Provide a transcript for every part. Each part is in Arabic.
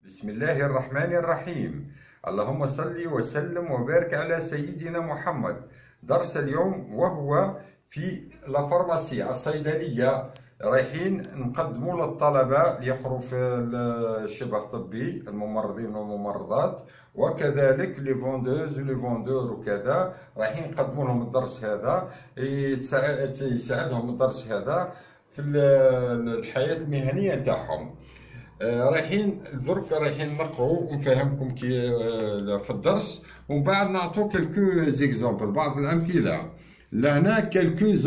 بسم الله الرحمن الرحيم. اللهم صل وسلم وبارك على سيدنا محمد. درس اليوم وهو في لافارماسي الصيدلية. رايحين نقدموا للطلبة ليقروا في الشبه الطبي، الممرضين والممرضات، وكذلك لي فوندوز ولي فوندور وكذا. رايحين نقدموا لهم الدرس هذا، يساعدهم الدرس هذا في الحياة المهنية نتاعهم. رايحين درك نقروا ونفهمكم كي في الدرس، ومن بعد نعطوا كلكو زيكزامبل، بعض الامثله. لهنا quelques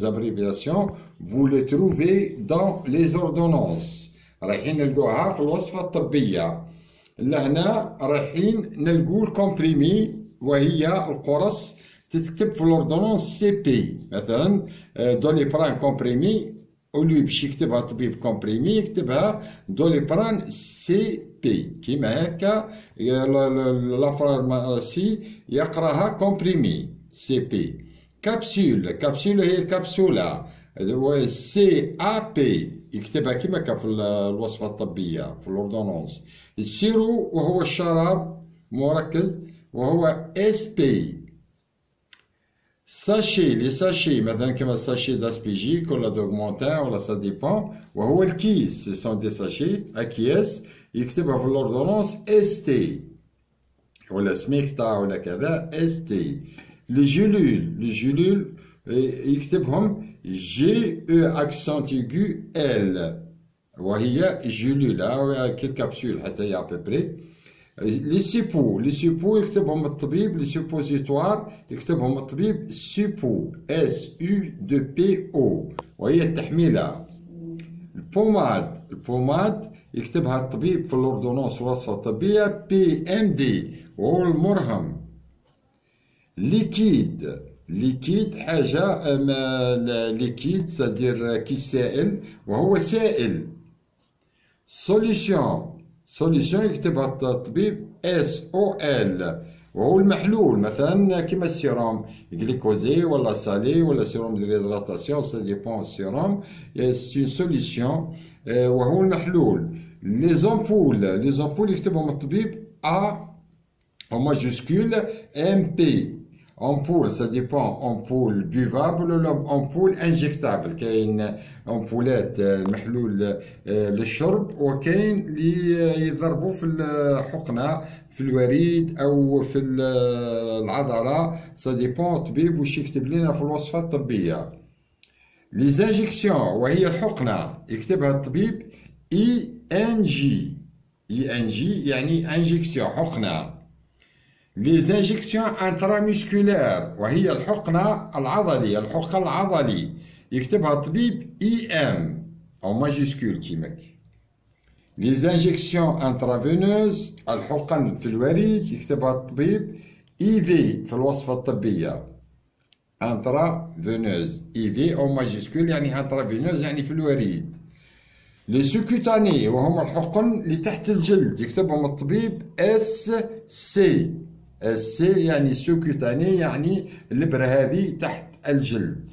abréviations vous les trouvez dans les ordonnances. رايحين نلقوها في الوصفه الطبيه. لهنا رايحين نلقوا الكومبريمي، وهي القرص تتكتب في الاوردونونس سي بي. مثلا دوليبران كومبريمي، أولو باش يكتبها طبيب كومبريمي يكتبها دوليبران سي بي، كيما هكا لافارماسي يقراها كومبريمي سي بي. كابسول هي كبسولة، سي ا بي يكتبها كيما هكا في الوصفة الطبية في الأوردونونس. السيرو وهو الشراب مركز وهو اس بي. ساشي، لي ساشي مثلا كما الساشي داسبيجيك ولا دوغمونتان ولا سا ديبون، وهو الكيس، سي سون دي ساشي اكياس يكتبها في الاوردونونس اس تي ولا سميكتا ولا كذا اس تي. لي جولول يكتبهم جي او اكسنت ايغو ال، وهي جولولا كابسول حتى هي ابيبري. لي سيبو يكتبهم الطبيب، لي سيبوزيتوار يكتبهم الطبيب سيبو اس يو دو بي او، وهي التحميله. البوماد يكتبها الطبيب في الاوردونونس الوصفه الطبيه بي ام دي، وهو المرهم. ليكيد حاجه ليكيد سادير كي سائل، وهو سائل. سوليسيون يكتبها الطبيب اس او ال، وهو المحلول. مثلا كيما السيروم جليكوزي ولا سالي ولا سيروم دو ريدراتاسيون، سا ديبون السيروم، سي سوليسيون وهو المحلول. لي زامبول يكتبهم الطبيب ا او ماجوسكول ام بي. امبول سا ديبون، امبول بيفابل ولا امبول انجكتابل. كاين امبولات المحلول للشرب، وكاين اللي يضربوا في الحقنه في الوريد او في العضله، سا ديبون الطبيب واش يكتب لنا في الوصفه الطبيه. لي زانجيكسيون وهي الحقنه يكتبها الطبيب اي ان جي يعني انجيكسيون حقنه. لي زانجيكسيون انتراميسكولير وهي الحقن العضلي يكتبها الطبيب اي ام او ماجيسكول كيما. لي زانجيكسيون انترافينوز الحقن في الوريد يكتبها الطبيب اي في في الوصفه الطبيه. انترافينوز اي في او ماجيسكول يعني انترافينوز يعني في الوريد. لي سوكوتاني وهم الحقن اللي تحت الجلد يكتبهم الطبيب اس سي. السي يعني سوكوتاني يعني الإبرة هذه تحت الجلد.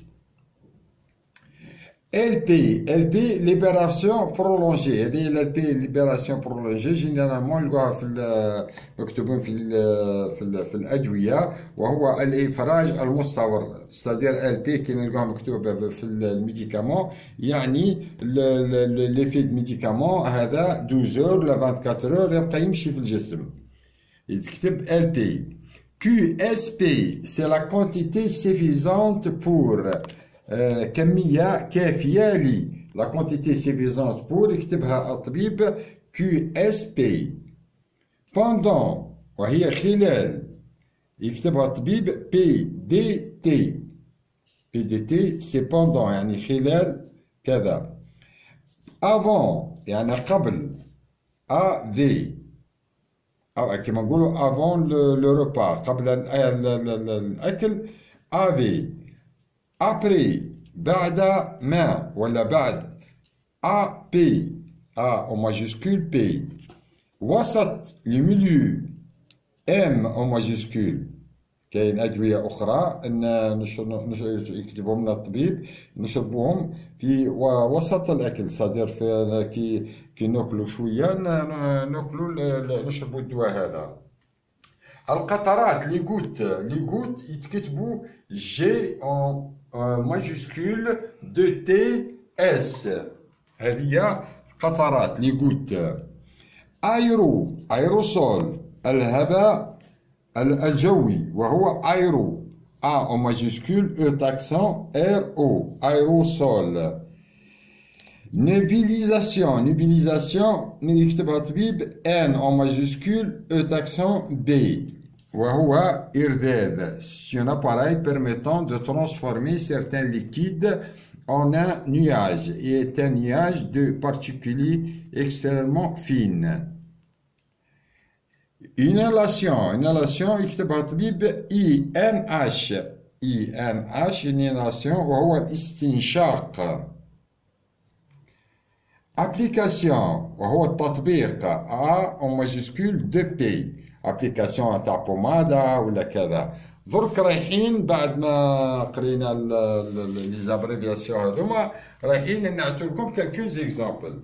ال بي ليبراسيون برولونجي، هذه ال بي ليبراسيون برولونجي جينيرالمون نلقاوها مكتوبين في الأدوية، وهو الإفراج المستمر. ستادير ال بي كي نلقاوها مكتوبة في الميديكامون، يعني ليفي دو ميديكامون هذا 12 ل 24 اور يبقى يمشي في الجسم. يكتب LP. QSP c'est la quantité suffisante pour كمية كافية لي. la quantité suffisante pour يكتبها الطبيب QSP. pendant وهي خلال يكتبها الطبيب PDT. PDT c'est pendant يعني خلال كذا. avant يعني قبل. AV كما نقولوا افون لو ريبا، قبل الاكل. افي. ابري بعد ما ولا بعد. ا بي او ماجيسكول بي. وسط لو ميليو ام او ماجيسكول. كاين أدوية أخرى يكتبهم لنا الطبيب نشربوهم في وسط الأكل، صادر في كي ناكلو شوية ناكلو نشربو الدواء هذا. القطرات لي غوت يتكتبوا جي اون ماجيسكول دو تي اس، هذه هي قطرات لي غوت. ايروسول الهباء الجوي وهو ايرو، A en majuscule, E accent, R O, aérosol. Nébulisation نكتبها طبيب N en majuscule, E accent, B وهو إرذاذ. C'est un appareil permettant de transformer certains liquides en un nuage et est un nuage de particules extrêmement fines. inhalation يكتبها طبيب INH inhalation وهو الاستنشاق. application وهو التطبيق A en majuscule 2P، application تاع بومادا ولا كذا. درك رايحين بعد ما قرينا لي زابريفياسيون هذوما، رايحين نعطي لكم كالكوز اكزامبل.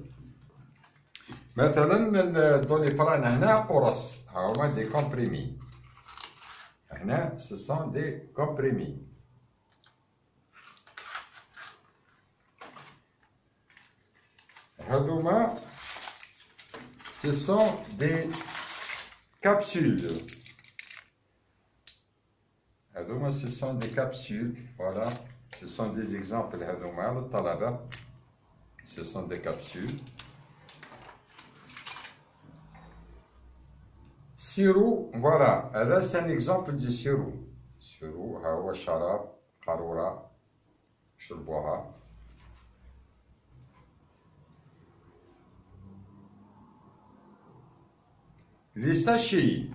مثلا الدوليبران هنا قرص، هما دي كومبريمي، هنا سو سون دي كومبريمي. هذوما سو سون دي كابسول، هذوما سو سون دي كابسول، فوالا سو سون دي اكزامبل هذوما للطلبة، سو سون دي كابسول. سيرو فوالا، هذا سي ان اكزامبل دو سيرو. سيرو ها هو شراب، قارورة شربوها. لي ساشي،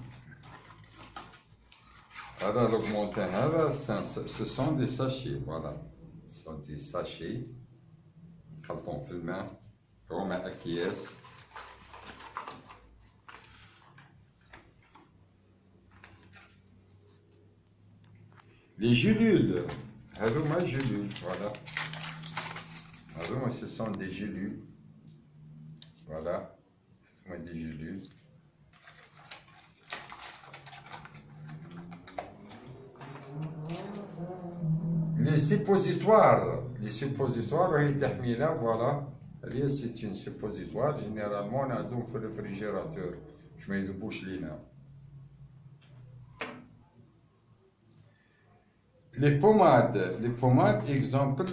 هذا لوغمونتان هذا سو سون دي ساشي، فوالا سون دي ساشي نخلطهم في الماء، هما أكياس. Les gélules, هذوما gélules, voilà. هذوما ce sont des gélules, voilà. هذوما des gélules. Les suppositoires وهي تحميلة، voilà. هذه c'est une suppositoire, généralement نعدوهم في الريفريجيراتور باش ما يذوبوش لينا. Les pommades, exemple,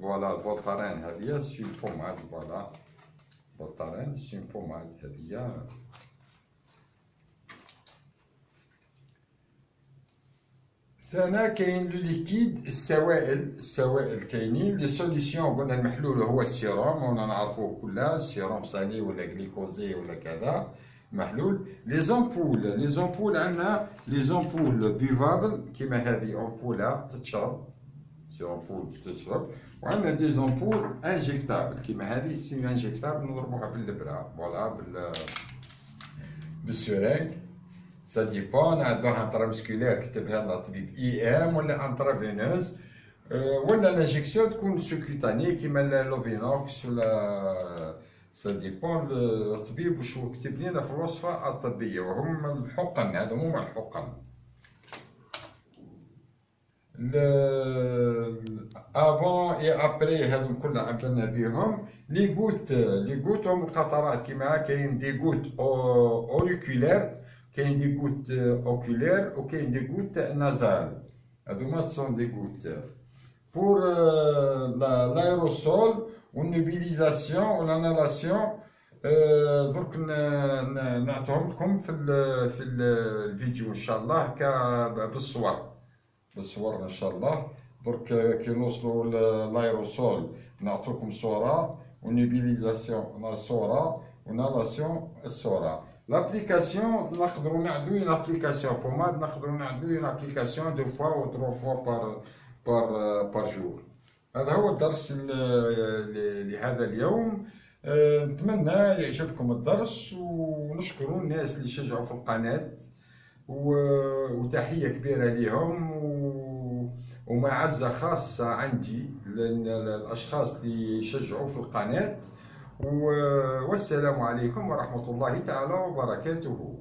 voilà, le Voltaren, c'est une pommade, voilà. Voltaren, c'est une pommade, ثاني كاين لو ليكيد، السوائل كاينين. لي سوليسيون قلنا المحلول هو السيروم، ونا نعرفوه كلها، السيروم سالي ولا غليكوزي ولا كذا محلول. لي زامبول عندنا لي زامبول بيفابل، كيما هذه امبوله تتشرب، سي امبول تتشرب. وعندنا دي زامبول انجيكتابل، كيما هذه سي انجيكتابل نضربوها بالابره، فوالا بالسورينغ. سا ديبون، عندنا انترا مسكولير كتبها لنا طبيب EM ولا انترا فينوز، ولا لانجيكسيون تكون سوكوتاني كيما لوفينوكس ولا سا ديبون الطبيب واش هو كتب لنا في الوصفة الطبية. وهم الحقن، هذا هما الحقن. افون اي ابري هذم كلها عملنا بهم. لي غوت هم القطرات، كيما كاين دي غوت اوريكولير، كاين دي غوت اوكولير، وكاين دي غوت نازال. هذوما سون دي غوت بور لايروسول والنيبيليزاسيون والانالاسيون. درك نعطيهم لكم في الفيديو ان شاء الله بالصور ان شاء الله. درك كي نوصلوا لايروسول نعطيكم صوره، والنيبيليزاسيون صوره، والانالاسيون الصوره. لابليكاسيون نقدروا نعدلوا اون ابليكاسيون بوماد، نقدروا نعدلوا اون ابليكاسيون 2 فوا و 3 فوا بار جور. هذا هو الدرس لهذا اليوم. نتمنى يعجبكم الدرس، ونشكر الناس اللي شجعوا في القناة، وتحية كبيرة لهم، ومعزة خاصة عندي للأشخاص اللي يشجعوا في القناة. والسلام عليكم ورحمة الله تعالى وبركاته.